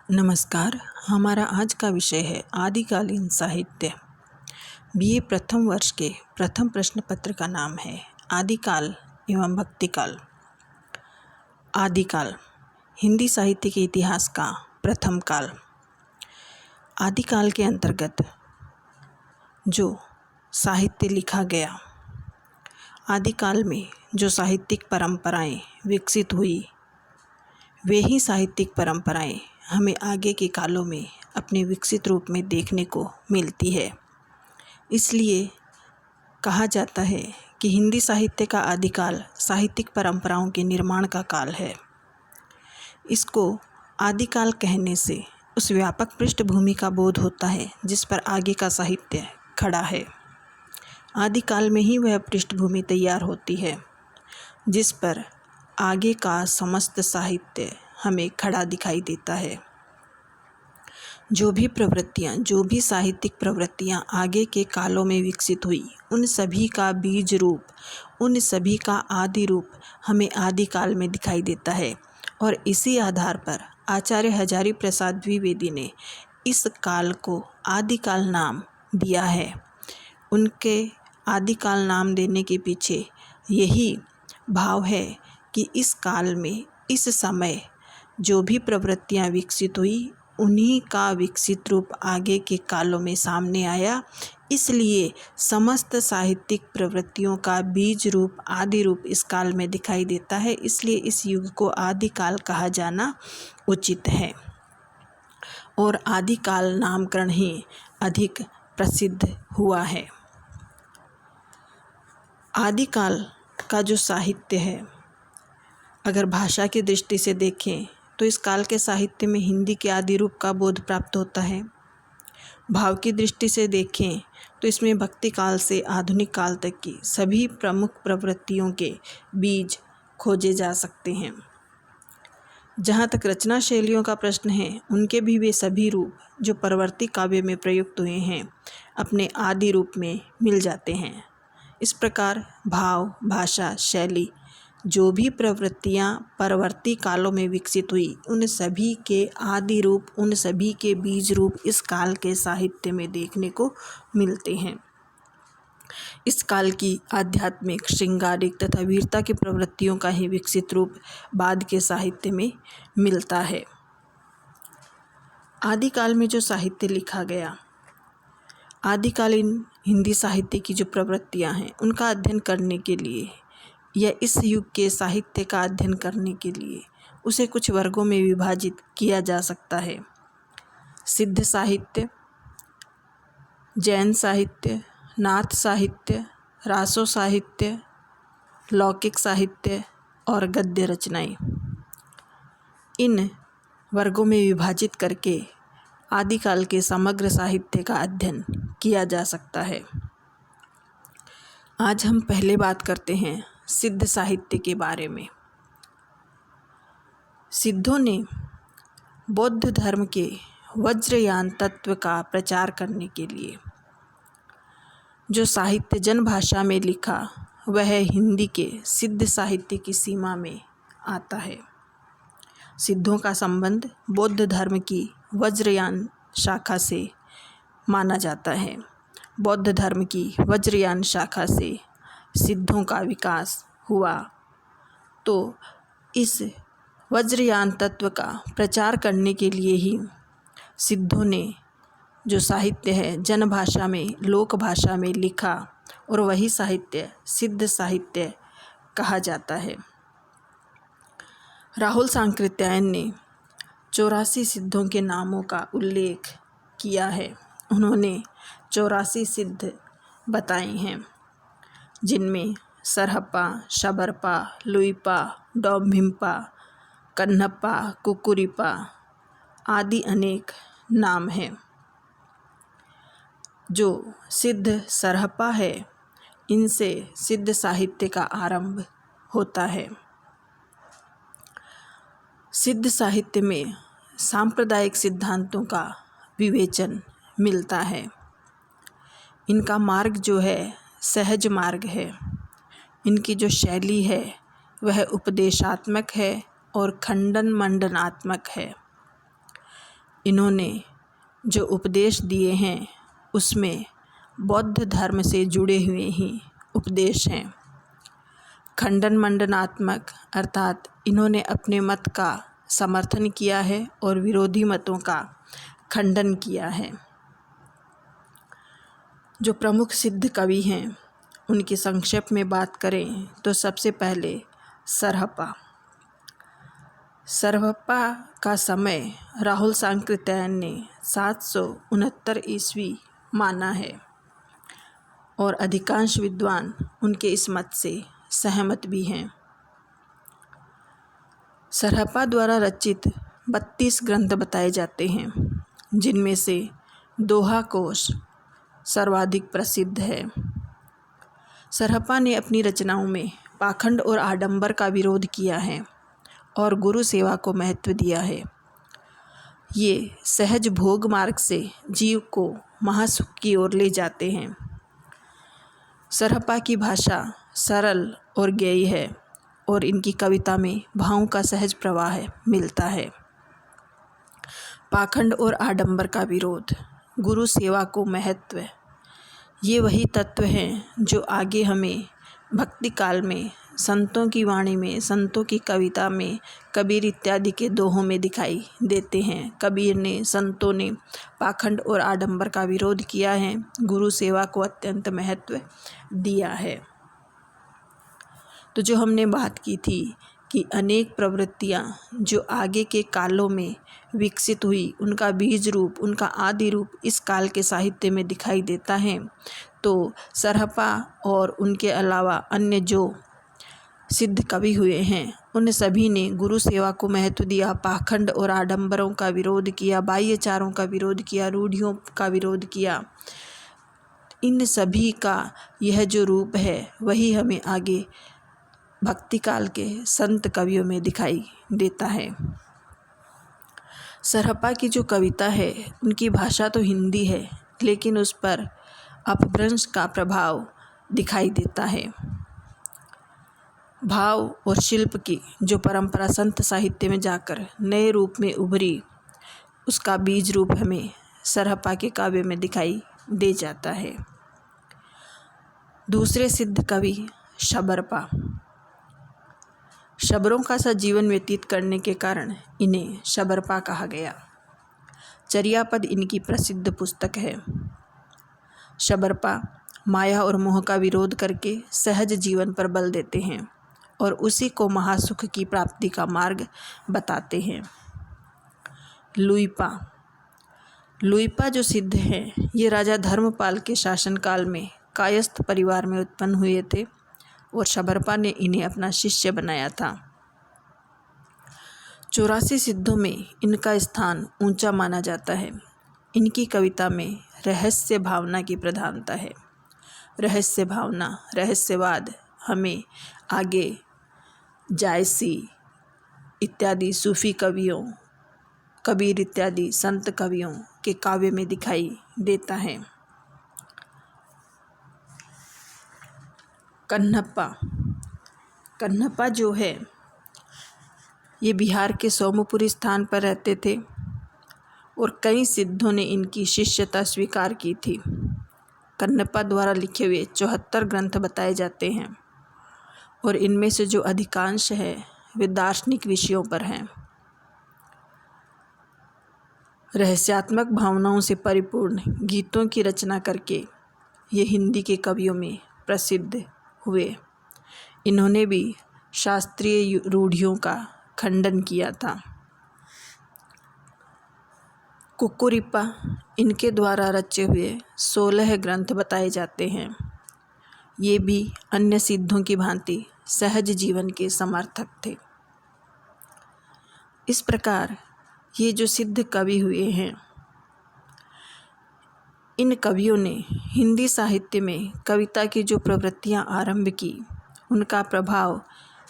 नमस्कार। हमारा आज का विषय है आदिकालीन साहित्य। बीए प्रथम वर्ष के प्रथम प्रश्न पत्र का नाम है आदिकाल एवं भक्तिकाल। आदिकाल हिंदी साहित्य के इतिहास का प्रथम काल। आदिकाल के अंतर्गत जो साहित्य लिखा गया, आदिकाल में जो साहित्यिक परंपराएं विकसित हुई, वे ही साहित्यिक परंपराएं हमें आगे के कालों में अपने विकसित रूप में देखने को मिलती है। इसलिए कहा जाता है कि हिंदी साहित्य का आदिकाल साहित्यिक परंपराओं के निर्माण का काल है। इसको आदिकाल कहने से उस व्यापक पृष्ठभूमि का बोध होता है जिस पर आगे का साहित्य खड़ा है। आदिकाल में ही वह पृष्ठभूमि तैयार होती है जिस पर आगे का समस्त साहित्य हमें खड़ा दिखाई देता है। जो भी साहित्यिक प्रवृत्तियाँ आगे के कालों में विकसित हुई, उन सभी का बीज रूप, उन सभी का आदि रूप हमें आदिकाल में दिखाई देता है। और इसी आधार पर आचार्य हजारी प्रसाद द्विवेदी ने इस काल को आदिकाल नाम दिया है। उनके आदिकाल नाम देने के पीछे यही भाव है कि इस काल में, इस समय जो भी प्रवृत्तियाँ विकसित हुई, उन्हीं का विकसित रूप आगे के कालों में सामने आया। इसलिए समस्त साहित्यिक प्रवृत्तियों का बीज रूप, आदि रूप इस काल में दिखाई देता है। इसलिए इस युग को आदिकाल कहा जाना उचित है और आदिकाल नामकरण ही अधिक प्रसिद्ध हुआ है। आदिकाल का जो साहित्य है, अगर भाषा की दृष्टि से देखें तो इस काल के साहित्य में हिंदी के आदि रूप का बोध प्राप्त होता है। भाव की दृष्टि से देखें तो इसमें भक्ति काल से आधुनिक काल तक की सभी प्रमुख प्रवृत्तियों के बीज खोजे जा सकते हैं। जहाँ तक रचना शैलियों का प्रश्न है, उनके भी वे सभी रूप जो परवर्ती काव्य में प्रयुक्त हुए हैं, अपने आदि रूप में मिल जाते हैं। इस प्रकार भाव, भाषा, शैली, जो भी प्रवृत्तियाँ परवर्ती कालों में विकसित हुई, उन सभी के आदि रूप, उन सभी के बीज रूप इस काल के साहित्य में देखने को मिलते हैं। इस काल की आध्यात्मिक, श्रृंगारिक तथा वीरता की प्रवृत्तियों का ही विकसित रूप बाद के साहित्य में मिलता है। आदिकाल में जो साहित्य लिखा गया, आदिकालीन हिंदी साहित्य की जो प्रवृत्तियाँ हैं, उनका अध्ययन करने के लिए या इस युग के साहित्य का अध्ययन करने के लिए उसे कुछ वर्गों में विभाजित किया जा सकता है। सिद्ध साहित्य, जैन साहित्य, नाथ साहित्य, रासो साहित्य, लौकिक साहित्य और गद्य रचनाएं। इन वर्गों में विभाजित करके आदिकाल के समग्र साहित्य का अध्ययन किया जा सकता है। आज हम पहले बात करते हैं सिद्ध साहित्य के बारे में। सिद्धों ने बौद्ध धर्म के वज्रयान तत्व का प्रचार करने के लिए जो साहित्य जन भाषा में लिखा, वह हिंदी के सिद्ध साहित्य की सीमा में आता है। सिद्धों का संबंध बौद्ध धर्म की वज्रयान शाखा से माना जाता है। बौद्ध धर्म की वज्रयान शाखा से सिद्धों का विकास हुआ, तो इस वज्रयान तत्व का प्रचार करने के लिए ही सिद्धों ने जो साहित्य है जन भाषा में, लोक भाषा में लिखा, और वही साहित्य सिद्ध साहित्य कहा जाता है। राहुल सांकृत्यायन ने 84 सिद्धों के नामों का उल्लेख किया है। उन्होंने 84 सिद्ध बताए हैं, जिनमें सरहप्पा, शबरपा, लुइपा, डौभिम्पा, कन्हप्पा, कुकुरिपा आदि अनेक नाम हैं। जो सिद्ध सरहप्पा है, इनसे सिद्ध साहित्य का आरंभ होता है। सिद्ध साहित्य में सांप्रदायिक सिद्धांतों का विवेचन मिलता है। इनका मार्ग जो है सहज मार्ग है। इनकी जो शैली है वह उपदेशात्मक है और खंडन मंडनात्मक है। इन्होंने जो उपदेश दिए हैं उसमें बौद्ध धर्म से जुड़े हुए ही उपदेश हैं। खंडन मंडनात्मक अर्थात इन्होंने अपने मत का समर्थन किया है और विरोधी मतों का खंडन किया है। जो प्रमुख सिद्ध कवि हैं उनकी संक्षेप में बात करें तो सबसे पहले सरहप्पा। सरहप्पा का समय राहुल सांकृत्यायन ने 769 ईस्वी माना है और अधिकांश विद्वान उनके इस मत से सहमत भी हैं। सरहप्पा द्वारा रचित 32 ग्रंथ बताए जाते हैं, जिनमें से दोहा कोश सर्वाधिक प्रसिद्ध है। सरहप्पा ने अपनी रचनाओं में पाखंड और आडंबर का विरोध किया है और गुरु सेवा को महत्व दिया है। ये सहज भोग मार्ग से जीव को महासुख की ओर ले जाते हैं। सरहप्पा की भाषा सरल और गेय है और इनकी कविता में भावों का सहज प्रवाह मिलता है। पाखंड और आडंबर का विरोध, गुरु सेवा को महत्व, ये वही तत्व हैं जो आगे हमें भक्ति काल में संतों की वाणी में, संतों की कविता में, कबीर इत्यादि के दोहों में दिखाई देते हैं। कबीर ने, संतों ने पाखंड और आडंबर का विरोध किया है, गुरु सेवा को अत्यंत महत्व दिया है। तो जो हमने बात की थी कि अनेक प्रवृत्तियाँ जो आगे के कालों में विकसित हुई, उनका बीज रूप, उनका आदि रूप इस काल के साहित्य में दिखाई देता है। तो सरहप्पा और उनके अलावा अन्य जो सिद्ध कवि हुए हैं उन सभी ने गुरु सेवा को महत्व दिया, पाखंड और आडंबरों का विरोध किया, बाह्यचारों का विरोध किया, रूढ़ियों का विरोध किया। इन सभी का यह जो रूप है वही हमें आगे भक्ति काल के संत कवियों में दिखाई देता है। सरहप्पा की जो कविता है उनकी भाषा तो हिंदी है, लेकिन उस पर अपभ्रंश का प्रभाव दिखाई देता है। भाव और शिल्प की जो परंपरा संत साहित्य में जाकर नए रूप में उभरी, उसका बीज रूप हमें सरहप्पा के काव्य में दिखाई दे जाता है। दूसरे सिद्ध कवि शबरपा। शबरों का सा जीवन व्यतीत करने के कारण इन्हें शबरपा कहा गया। चर्यापद इनकी प्रसिद्ध पुस्तक है। शबरपा माया और मोह का विरोध करके सहज जीवन पर बल देते हैं और उसी को महासुख की प्राप्ति का मार्ग बताते हैं। लुइपा। लुइपा जो सिद्ध हैं, ये राजा धर्मपाल के शासनकाल में कायस्थ परिवार में उत्पन्न हुए थे और शबरपा ने इन्हें अपना शिष्य बनाया था। 84 सिद्धों में इनका स्थान ऊंचा माना जाता है। इनकी कविता में रहस्य भावना की प्रधानता है। रहस्य भावना, रहस्यवाद हमें आगे जायसी इत्यादि सूफी कवियों, कबीर इत्यादि संत कवियों के काव्य में दिखाई देता है। कन्हप्पा। कन्हप्पा जो है ये बिहार के सोमपुरी स्थान पर रहते थे और कई सिद्धों ने इनकी शिष्यता स्वीकार की थी। कन्हप्पा द्वारा लिखे हुए 74 ग्रंथ बताए जाते हैं और इनमें से जो अधिकांश है वे दार्शनिक विषयों पर हैं। रहस्यात्मक भावनाओं से परिपूर्ण गीतों की रचना करके ये हिंदी के कवियों में प्रसिद्ध हुए। इन्होंने भी शास्त्रीय रूढ़ियों का खंडन किया था। कुक्कुरिप्पा इनके द्वारा रचे हुए 16 ग्रंथ बताए जाते हैं। ये भी अन्य सिद्धों की भांति सहज जीवन के समर्थक थे। इस प्रकार ये जो सिद्ध कवि हुए हैं, इन कवियों ने हिंदी साहित्य में कविता की जो प्रवृत्तियां आरंभ की, उनका प्रभाव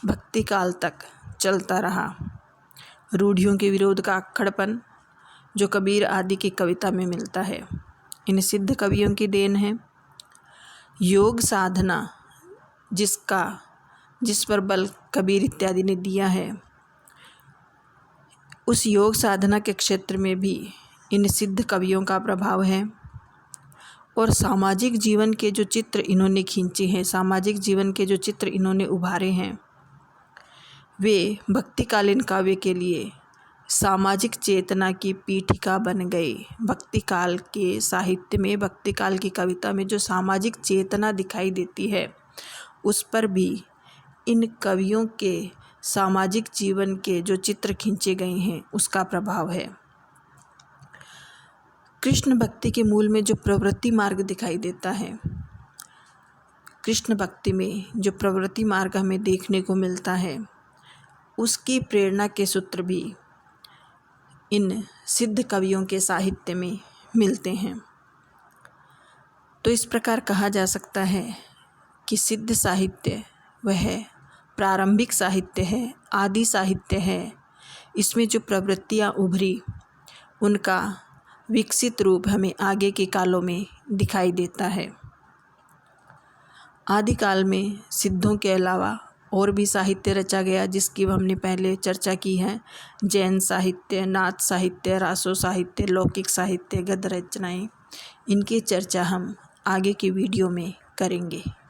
भक्ति काल तक चलता रहा। रूढ़ियों के विरोध का अक्खड़पन जो कबीर आदि की कविता में मिलता है, इन सिद्ध कवियों की देन है। योग साधना जिस पर बल कबीर इत्यादि ने दिया है, उस योग साधना के क्षेत्र में भी इन सिद्ध कवियों का प्रभाव है। और सामाजिक जीवन के जो चित्र इन्होंने खींचे हैं, सामाजिक जीवन के जो चित्र इन्होंने उभारे हैं, वे भक्तिकालीन काव्य के लिए सामाजिक चेतना की पीठिका बन गए। भक्तिकाल के साहित्य में, भक्तिकाल की कविता में जो सामाजिक चेतना दिखाई देती है, उस पर भी इन कवियों के सामाजिक जीवन के जो चित्र खींचे गए हैं, उसका प्रभाव है। कृष्ण भक्ति के मूल में जो प्रवृत्ति मार्ग दिखाई देता है, कृष्ण भक्ति में जो प्रवृत्ति मार्ग हमें देखने को मिलता है, उसकी प्रेरणा के सूत्र भी इन सिद्ध कवियों के साहित्य में मिलते हैं। तो इस प्रकार कहा जा सकता है कि सिद्ध साहित्य वह प्रारंभिक साहित्य है, आदि साहित्य है। इसमें जो प्रवृत्तियाँ उभरी, उनका विकसित रूप हमें आगे के कालों में दिखाई देता है। आदिकाल में सिद्धों के अलावा और भी साहित्य रचा गया, जिसकी हमने पहले चर्चा की है। जैन साहित्य, नाथ साहित्य, रासो साहित्य, लौकिक साहित्य, गद्य रचनाएँ, इनकी चर्चा हम आगे की वीडियो में करेंगे।